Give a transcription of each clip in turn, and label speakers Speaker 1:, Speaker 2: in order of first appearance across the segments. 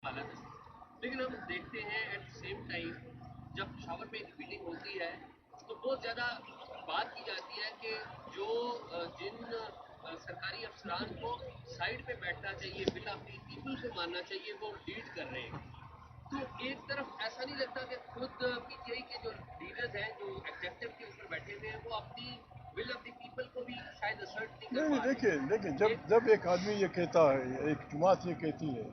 Speaker 1: لیکن ہم دیکھتے ہیں ایٹ سیم ٹائم جب پشاور میں ایک میٹنگ ہوتی ہے تو بہت زیادہ بات کی جاتی ہے کہ جو جن سرکاری افسران کو سائڈ پہ بیٹھنا چاہیے ول آف دی پیپل کو ماننا چاہیے وہ لیڈ کر رہے ہیں. تو ایک طرف ایسا نہیں لگتا کہ خود پی ٹی آئی کے جو لیڈرز ہیں جو ایگزیکٹو کے اوپر بیٹھے ہوئے ہیں وہ اپنی ول آف دی پیپل کو بھی شاید اسرٹ نہیں کر پا رہے؟
Speaker 2: دیکھیں جب ایک آدمی یہ کہتا ہے، ایک جماعت یہ کہتی ہے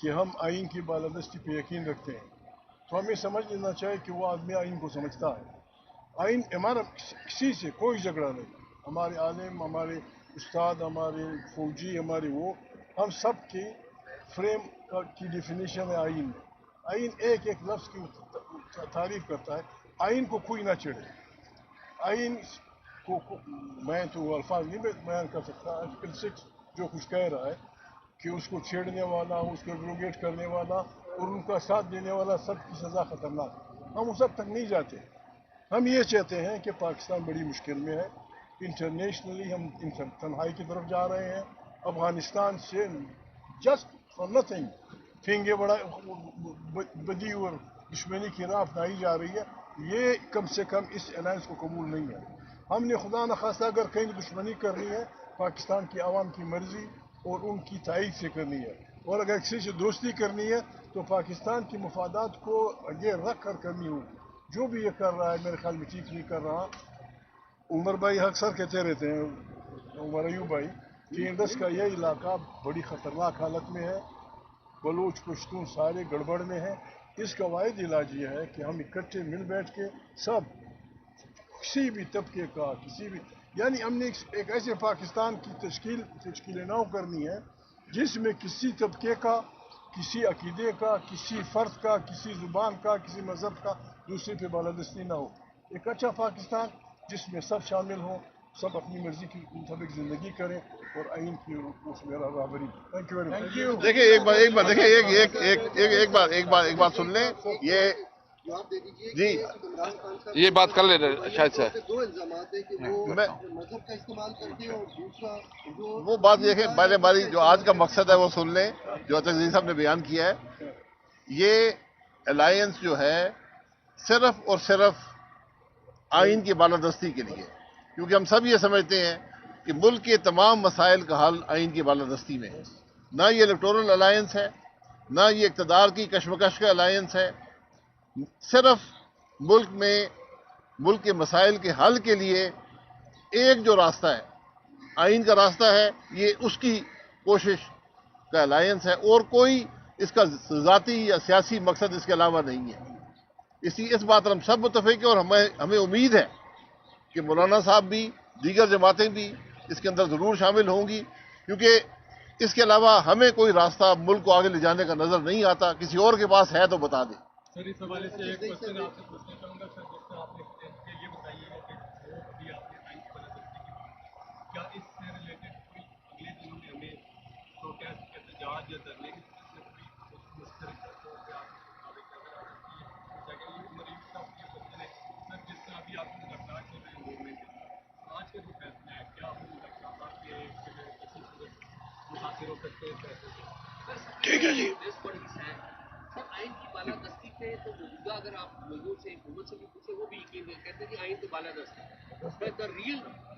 Speaker 2: کہ ہم آئین کی بالادستی پہ یقین رکھتے ہیں، تو ہمیں سمجھ لینا چاہیے کہ وہ آدمی آئین کو سمجھتا ہے. آئین ہمارا کسی سے کوئی جھگڑا نہیں، ہمارے عالم، ہمارے استاد، ہمارے فوجی، ہمارے وہ، ہم سب کی فریم کی ڈیفینیشن ہے آئین میں. آئین ایک ایک لفظ کی تعریف کرتا ہے. آئین کو کوئی نہ چڑھے. آئین کو میں تو الفاظ نہیں بیان کر سکتا. آرٹیکل 6 جو کچھ کہہ رہا ہے کہ اس کو چھیڑنے والا، اس کو ایبروگیٹ کرنے والا اور ان کا ساتھ دینے والا سب کی سزا خطرناک. ہم اس حد تک نہیں جاتے. ہم یہ چاہتے ہیں کہ پاکستان بڑی مشکل میں ہے. انٹرنیشنلی ہم تنہائی کی طرف جا رہے ہیں. افغانستان سے جسٹ فار نتھنگ پھینگے بڑا بدی اور دشمنی کی راہ اپنائی جا رہی ہے. یہ کم سے کم اس الائنس کو قبول نہیں ہے. ہم نے خدا نخواستہ اگر کہیں دشمنی کرنی ہے پاکستان کی عوام کی مرضی اور ان کی تائید سے کرنی ہے، اور اگر کسی سے دوستی کرنی ہے تو پاکستان کے مفادات کو آگے رکھ کر کرنی ہوگی. جو بھی یہ کر رہا ہے میرے خیال میں ٹھیک نہیں کر رہا. عمر بھائی اکثر کہتے رہتے ہیں، عمر ایوب بھائی، کہ انڈس کا یہ علاقہ بڑی خطرناک حالت میں ہے، بلوچ پشتون سارے گڑبڑ میں ہیں. اس کا واحد علاج یہ ہے کہ ہم اکٹھے مل بیٹھ کے سب کسی بھی طبقے کا کسی بھی، یعنی ہم نے ایک ایسے پاکستان کی تشکیل نو کرنی ہے جس میں کسی طبقے کا، کسی عقیدے کا، کسی فرد کا، کسی زبان کا، کسی مذہب کا دوسرے پہ بالادستی نہ ہو. ایک اچھا پاکستان جس میں سب شامل ہوں، سب اپنی مرضی کے مطابق زندگی کریں اور آئین کی اس میں رہبری. Thank you very much.
Speaker 3: دیکھیں ایک بات سن لیں. یہ جی
Speaker 4: یہ بات کر لے رہے شاید سے
Speaker 5: دو الزامات ہیں کہ وہ مذہب کا استعمال کرتے ہیں اور دوسرا
Speaker 3: وہ بات دیکھیں باری جو آج کا مقصد ہے وہ سن لیں جو عزیز صاحب نے بیان کیا ہے. یہ الائنس جو ہے صرف اور صرف آئین کی بالادستی کے لیے، کیونکہ ہم سب یہ سمجھتے ہیں کہ ملک کے تمام مسائل کا حل آئین کی بالادستی میں ہے. نہ یہ الیکٹورل الائنس ہے، نہ یہ اقتدار کی کشمکش کا الائنس ہے. صرف ملک کے مسائل کے حل کے لیے ایک جو راستہ ہے آئین کا راستہ ہے، یہ اس کی کوشش کا الائنس ہے، اور کوئی اس کا ذاتی یا سیاسی مقصد اس کے علاوہ نہیں ہے. اس بات پر ہم سب متفق ہیں، اور ہمیں امید ہے کہ مولانا صاحب بھی، دیگر جماعتیں بھی اس کے اندر ضرور شامل ہوں گی، کیونکہ اس کے علاوہ ہمیں کوئی راستہ ملک کو آگے لے جانے کا نظر نہیں آتا. کسی اور کے پاس ہے تو بتا دیں.
Speaker 6: سر اس حوالے سے ایک کوشچن آپ سے پوچھنا چاہوں گا سر. جس طرح آپ نے کہ یہ بتائیے گا کہ جو بھی آپ نے آئین کی بالادستی کی بات، کیا اس سے ریلیٹڈ کوئی اگلے دنوں میں ہمیں پروٹیسٹ یا احتجاج یا دھرنے کی کوئی مسترد طور پہ آپ مطابق نظر آ سکتی ہے؟ سیکنڈلی مریض صاحب کی کوشچن ہے سر، جس طرح ابھی آپ کو مذاکرات چل رہے ہیں گورنمنٹ کے ساتھ، آج کا جو فیصلہ ہے کیا وہ مذاکرات کے کسی صورت متاثر ہو سکتے ہیں فیصلے سے؟
Speaker 2: ٹھیک ہے جی.
Speaker 1: سر آئین کی بالادستی پہ تو موجودہ اگر آپ لوگوں سے حکومت سے بھی پوچھیں وہ بھی کہتے ہیں کہ آئین تو بالادست ہے. بٹ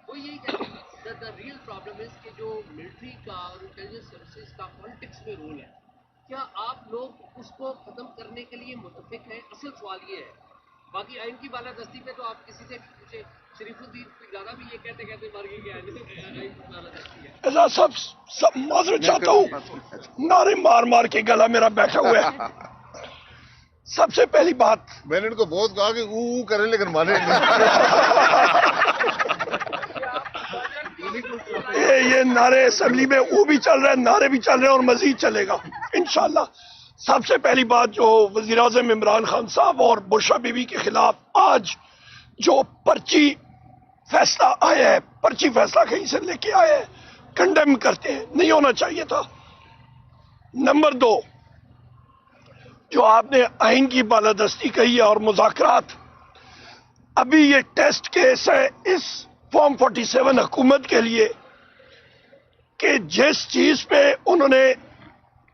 Speaker 1: وہ یہی کہتے ہیں دا ریئل پرابلم ہے کہ جو ملٹری کا اور انٹیلیجنس سروسز کا پالیٹکس میں رول ہے، کیا آپ لوگ اس کو ختم کرنے کے لیے متفق ہیں؟ اصل سوال یہ ہے. باقی آئین کی بالادستی پہ تو آپ کسی سے پوچھیں، شریف الدین پیگارا بھی یہ کہتے مر گئے کہ آئین کی بالادستی ہے.
Speaker 2: ایسا سب معذرت چاہتا ہوں، نعرے مار مار کے گلا میرا بیٹھا ہوا ہے. سب سے پہلی بات،
Speaker 3: میں نے ان کو بہت کہا کہ او کریں لیکن مانے نہیں.
Speaker 2: یہ نعرے اسمبلی میں او بھی چل رہا ہے، نعرے بھی چل رہے ہیں اور مزید چلے گا انشاءاللہ. سب سے پہلی بات، جو وزیر اعظم عمران خان صاحب اور بشرا بی بی کے خلاف آج جو پرچی فیصلہ آیا ہے، پرچی فیصلہ کہیں سے لے کے آئے ہیں، کنڈیم کرتے ہیں، نہیں ہونا چاہیے تھا. نمبر 2، جو آپ نے آئین کی بالادستی کہی ہے اور مذاکرات، ابھی یہ ٹیسٹ کیس ہے اس فارم 47 حکومت کے لیے کہ جس چیز پہ انہوں نے